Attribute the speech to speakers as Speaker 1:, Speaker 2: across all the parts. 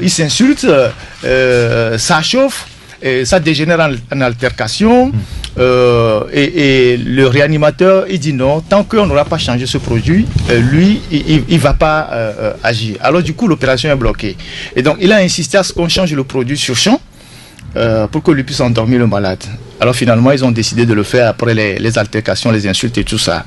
Speaker 1: Ils s'insultent, ça chauffe, et ça dégénère en altercation. Et le réanimateur, il dit non, tant qu'on n'aura pas changé ce produit, lui, il ne va pas agir. Alors du coup, l'opération est bloquée. Et donc, il a insisté à ce qu'on change le produit sur champ pour que lui puisse endormir le malade. Alors finalement, ils ont décidé de le faire après les altercations, les insultes et tout ça.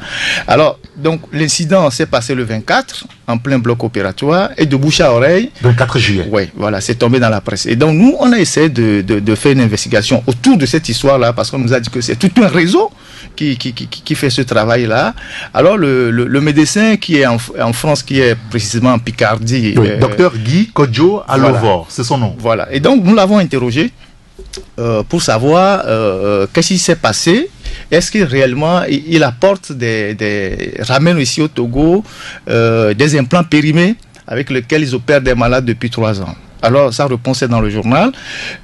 Speaker 1: Alors, donc, l'incident s'est passé le 24, en plein bloc opératoire, et de bouche à oreille...
Speaker 2: 24 juillet.
Speaker 1: Oui, voilà, c'est tombé dans la presse. Et donc, nous, on a essayé de faire une investigation autour de cette histoire-là, parce qu'on nous a dit que c'est tout un réseau qui fait ce travail-là. Alors, le médecin qui est en France, qui est précisément en Picardie...
Speaker 2: Oui, docteur Guy Kodjo Alovor, voilà, c'est son nom.
Speaker 1: Voilà, et donc, nous l'avons interrogé pour savoir qu'est-ce qui s'est passé. Est-ce que réellement il apporte ramène ici au Togo des implants périmés avec lesquels ils opèrent des malades depuis 3 ans. Alors sa réponse est dans le journal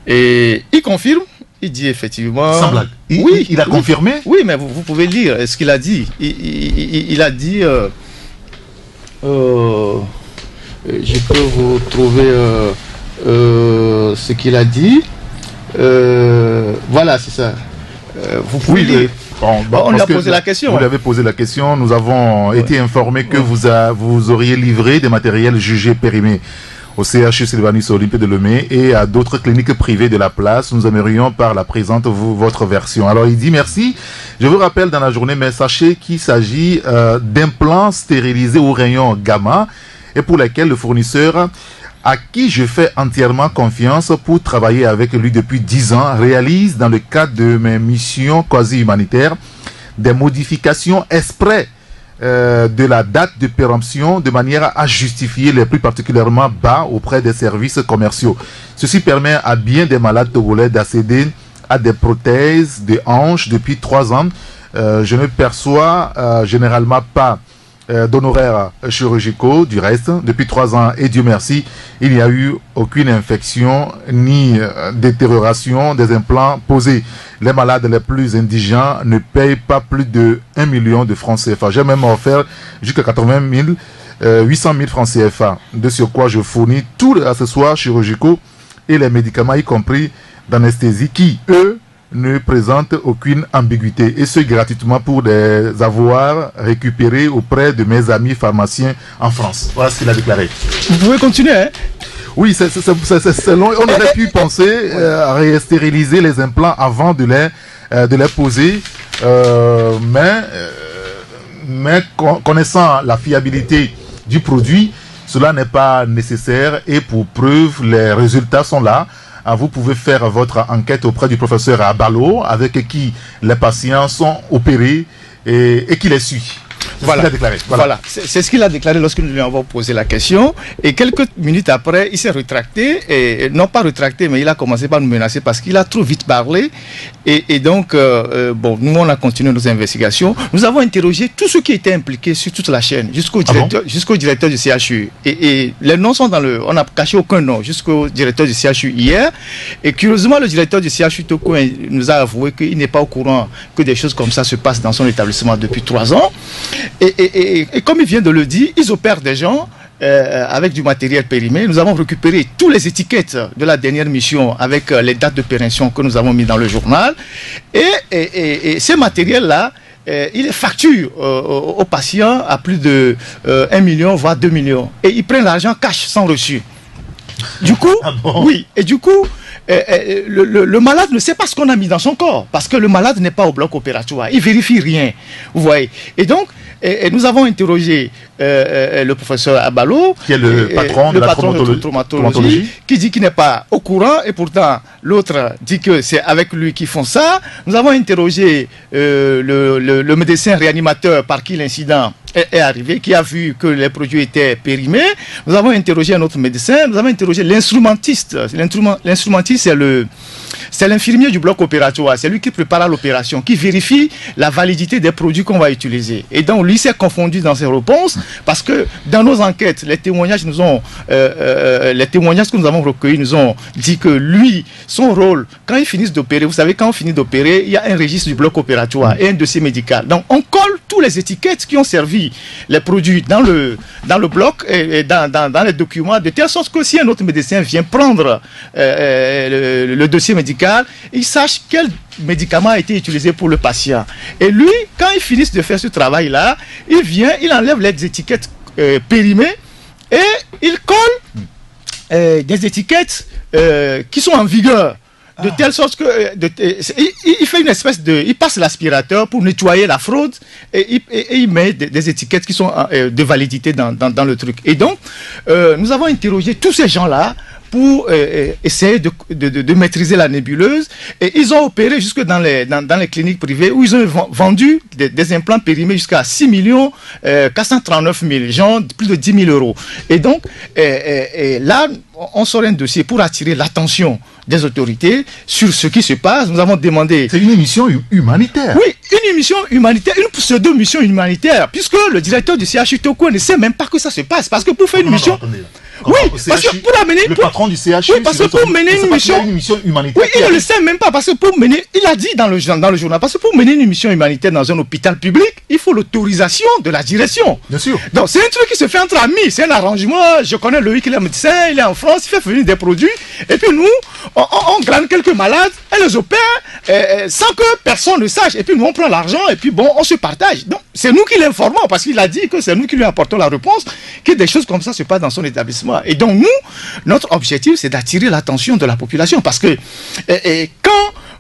Speaker 1: et il confirme, il dit effectivement...
Speaker 2: Sans blague.
Speaker 1: Oui,
Speaker 2: il a confirmé.
Speaker 1: Oui, mais vous pouvez lire ce qu'il a dit. Il a dit... je peux vous trouver ce qu'il a dit. Voilà, c'est ça. Vous pouvez lire. On lui a posé la question.
Speaker 2: Vous lui avez posé la question. Nous avons été informés que vous auriez livré des matériels jugés périmés au CHU Sylvanus Olympe de Lemay et à d'autres cliniques privées de la place. Nous aimerions par la présente votre version. Alors il dit merci. Je vous rappelle dans la journée, mais sachez qu'il s'agit d'implants stérilisés au rayon gamma et pour lesquels le fournisseur, à qui je fais entièrement confiance pour travailler avec lui depuis 10 ans, réalise dans le cadre de mes missions quasi-humanitaires des modifications exprès de la date de péremption de manière à justifier les prix particulièrement bas auprès des services commerciaux. Ceci permet à bien des malades togolais d'accéder à des prothèses de hanches depuis 3 ans. Je ne perçois généralement pas d'honoraires chirurgicaux du reste depuis 3 ans et Dieu merci il n'y a eu aucune infection ni détérioration des implants posés. Les malades les plus indigents ne payent pas plus de 1 million de francs CFA. J'ai même offert jusqu'à 800 000 francs CFA, de sur quoi je fournis tous les accessoires chirurgicaux et les médicaments y compris d'anesthésie qui eux ne présente aucune ambiguïté et ce gratuitement pour des avoirs récupérés auprès de mes amis pharmaciens en France. Voilà ce qu'il a déclaré.
Speaker 1: Vous pouvez continuer, hein?
Speaker 2: Oui, c'est long. On aurait pu penser à restériliser les implants avant de les poser, mais connaissant la fiabilité du produit, cela n'est pas nécessaire et pour preuve, les résultats sont là. Vous pouvez faire votre enquête auprès du professeur Abalo, avec qui les patients sont opérés et qui les suit.
Speaker 1: Voilà, c'est ce qu'il a déclaré lorsque nous lui avons posé la question. Et quelques minutes après, il s'est rétracté. Et non pas rétracté, mais il a commencé par nous menacer parce qu'il a trop vite parlé. Et donc, bon, nous, on a continué nos investigations. Nous avons interrogé tous ceux qui étaient impliqués sur toute la chaîne, jusqu'au directeur du CHU. Et les noms sont dans le... On n'a caché aucun nom jusqu'au directeur du CHU hier. Et curieusement, le directeur du CHU Toko nous a avoué qu'il n'est pas au courant que des choses comme ça se passent dans son établissement depuis 3 ans. Et comme il vient de le dire, ils opèrent des gens avec du matériel périmé. Nous avons récupéré toutes les étiquettes de la dernière mission avec les dates de péremption que nous avons mis dans le journal. Et ces matériels-là, il facture aux patients à plus de 1 million, voire 2 millions. Et ils prennent l'argent cash sans reçu. Du coup, oui, et du coup, le malade ne sait pas ce qu'on a mis dans son corps, parce que le malade n'est pas au bloc opératoire, il vérifie rien, vous voyez. Et donc, nous avons interrogé le professeur Abalo,
Speaker 2: qui est le patron de la traumatologie,
Speaker 1: qui dit qu'il n'est pas au courant, et pourtant l'autre dit que c'est avec lui qu'ils font ça. Nous avons interrogé le médecin réanimateur par qui l'incident est arrivé, qui a vu que les produits étaient périmés. Nous avons interrogé un autre médecin, nous avons interrogé l'instrumentiste. L'instrumentiste, c'est l'infirmier du bloc opératoire, c'est lui qui prépare l'opération, qui vérifie la validité des produits qu'on va utiliser. Et donc lui s'est confondu dans ses réponses parce que dans nos enquêtes, les témoignages que nous avons recueillis nous ont dit que lui, son rôle, quand ils finissent d'opérer, vous savez, quand on finit d'opérer, il y a un registre du bloc opératoire et un dossier médical. Donc on colle tous les étiquettes qui ont servi les produits dans le bloc et dans les documents, de telle sorte que si un autre médecin vient prendre le dossier médical, il sache quel médicament a été utilisé pour le patient. Et lui, quand ils finissent de faire ce travail-là, il vient, il enlève les étiquettes périmées et il colle des étiquettes qui sont en vigueur. De telle sorte que il fait une espèce de, il passe l'aspirateur pour nettoyer la fraude et il met des étiquettes qui sont de validité dans le truc. Et donc nous avons interrogé tous ces gens-là pour essayer de maîtriser la nébuleuse, et ils ont opéré jusque dans les cliniques privées où ils ont vendu des implants périmés jusqu'à 6 439 000, genre plus de 10 000 euros. Et donc là on sort un dossier pour attirer l'attention des autorités sur ce qui se passe. Nous avons demandé...
Speaker 2: C'est une émission humanitaire.
Speaker 1: Oui, une émission humanitaire, une pseudo-mission humanitaire, puisque le directeur du CHU Toko ne sait même pas que ça se passe. Parce que pour faire une mission... Oui, parce que pour amener...
Speaker 2: Le patron du CHU...
Speaker 1: Oui, parce que pour mener une mission
Speaker 2: humanitaire...
Speaker 1: Oui, il ne le sait même pas, parce que pour mener... Il a dit dans le journal, parce que pour mener une mission humanitaire dans un hôpital public, il faut l'autorisation de la direction.
Speaker 2: Bien sûr.
Speaker 1: Donc c'est un truc qui se fait entre amis, c'est un arrangement. Je connais Loïc, il est médecin, il est en France, il fait venir des produits, et puis nous, on glane quelques malades, elle les opère sans que personne ne sache, et puis nous on prend l'argent, et puis bon, on se partage. Donc c'est nous qui l'informons, parce qu'il a dit que c'est nous qui lui apportons la réponse, que des choses comme ça se passent dans son établissement. Et donc nous, notre objectif, c'est d'attirer l'attention de la population, parce que quand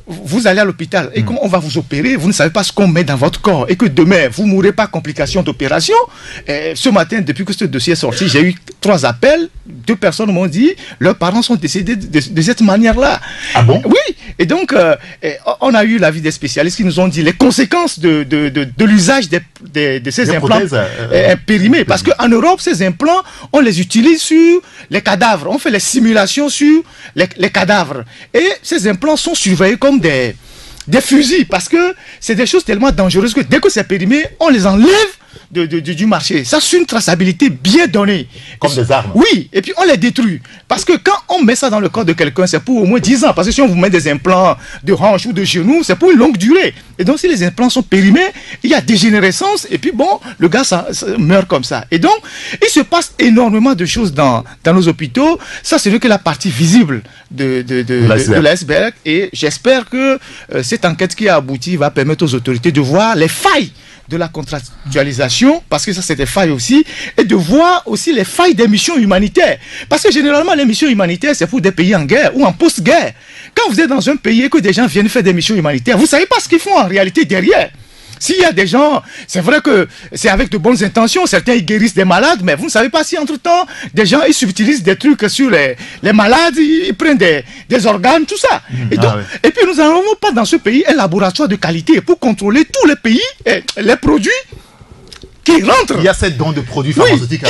Speaker 1: vous allez à l'hôpital et qu'on va vous opérer, vous ne savez pas ce qu'on met dans votre corps, et que demain, vous ne mourrez pas complication d'opération. Ce matin, depuis que ce dossier est sorti, j'ai eu 3 appels. 2 personnes m'ont dit, leurs parents sont décédés de cette manière-là.
Speaker 2: Ah bon?
Speaker 1: Oui. Et donc, on a eu l'avis des spécialistes qui nous ont dit les conséquences de l'usage de ces implants périmés. Parce qu'en Europe, ces implants, on les utilise sur les cadavres. On fait les simulations sur les cadavres. Et ces implants sont surveillés comme des fusils, parce que c'est des choses tellement dangereuses que dès que c'est périmé, on les enlève du marché. Ça, c'est une traçabilité bien donnée.
Speaker 2: Comme des armes.
Speaker 1: Oui, et puis on les détruit. Parce que quand on met ça dans le corps de quelqu'un, c'est pour au moins 10 ans. Parce que si on vous met des implants de hanche ou de genou, c'est pour une longue durée. Et donc, si les implants sont périmés, il y a dégénérescence, et puis bon, le gars ça meurt comme ça. Et donc, il se passe énormément de choses dans nos hôpitaux. Ça, c'est que la partie visible de l'iceberg. Et j'espère que cette enquête qui a abouti va permettre aux autorités de voir les failles de la contractualisation, parce que ça c'est des failles aussi, et de voir aussi les failles des missions humanitaires. Parce que généralement les missions humanitaires c'est pour des pays en guerre ou en post-guerre. Quand vous êtes dans un pays et que des gens viennent faire des missions humanitaires, vous ne savez pas ce qu'ils font en réalité derrière. S'il y a des gens, c'est vrai que c'est avec de bonnes intentions, certains ils guérissent des malades, mais vous ne savez pas si entre-temps, des gens ils subtilisent des trucs sur les malades, ils prennent des organes, tout ça. Et, donc, et puis nous n'avons pas dans ce pays un laboratoire de qualité pour contrôler tous les pays, les produits qui rentrent.
Speaker 2: Il y a cette don de produits pharmaceutiques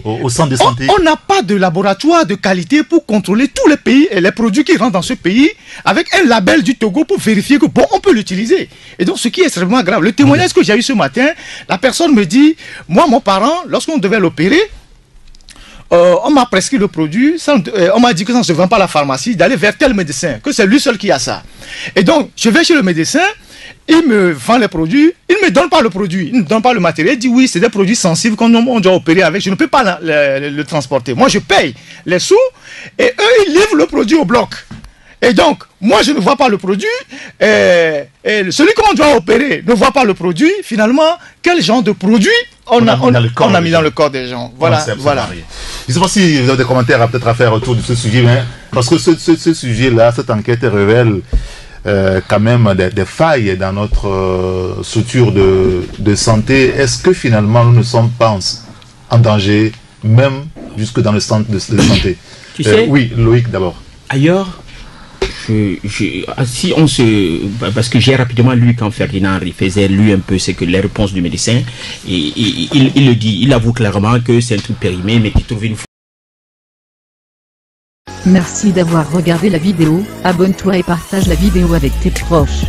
Speaker 2: au centre de santé.
Speaker 1: On n'a pas de laboratoire de qualité pour contrôler tous les pays et les produits qui rentrent dans ce pays avec un label du Togo pour vérifier que bon, on peut l'utiliser. Et donc, ce qui est extrêmement grave, le témoignage que j'ai eu ce matin, la personne me dit, moi, mon parent, lorsqu'on devait l'opérer, on m'a prescrit le produit, on m'a dit que ça ne se vend pas à la pharmacie, d'aller vers tel médecin, que c'est lui seul qui a ça. Et donc, je vais chez le médecin, il me vend les produits, il ne me donne pas le produit, il ne me donne pas le matériel, il dit oui, c'est des produits sensibles qu'on doit opérer avec, je ne peux pas le transporter. Moi, je paye les sous et eux, ils livrent le produit au bloc. Et donc, moi, je ne vois pas le produit, et celui qu'on doit opérer ne voit pas le produit. Finalement, quel genre de produit on a mis dans le corps des gens. Voilà. Voilà.
Speaker 2: Je ne sais pas si vous avez des commentaires peut-être à faire autour de ce sujet, mais parce que ce sujet-là, cette enquête révèle quand même des failles dans notre structure de santé. Est-ce que finalement nous ne sommes pas en danger, même jusque dans le centre de santé?
Speaker 3: Tu sais,
Speaker 2: oui, Loïc d'abord.
Speaker 3: Ailleurs, si on parce que j'ai rapidement lu quand Ferdinand faisait lui un peu c'est que les réponses du médecin, et il le dit, il avoue clairement que c'est un truc périmé, mais qu'il trouve une
Speaker 4: Merci d'avoir regardé la vidéo, abonne-toi et partage la vidéo avec tes proches.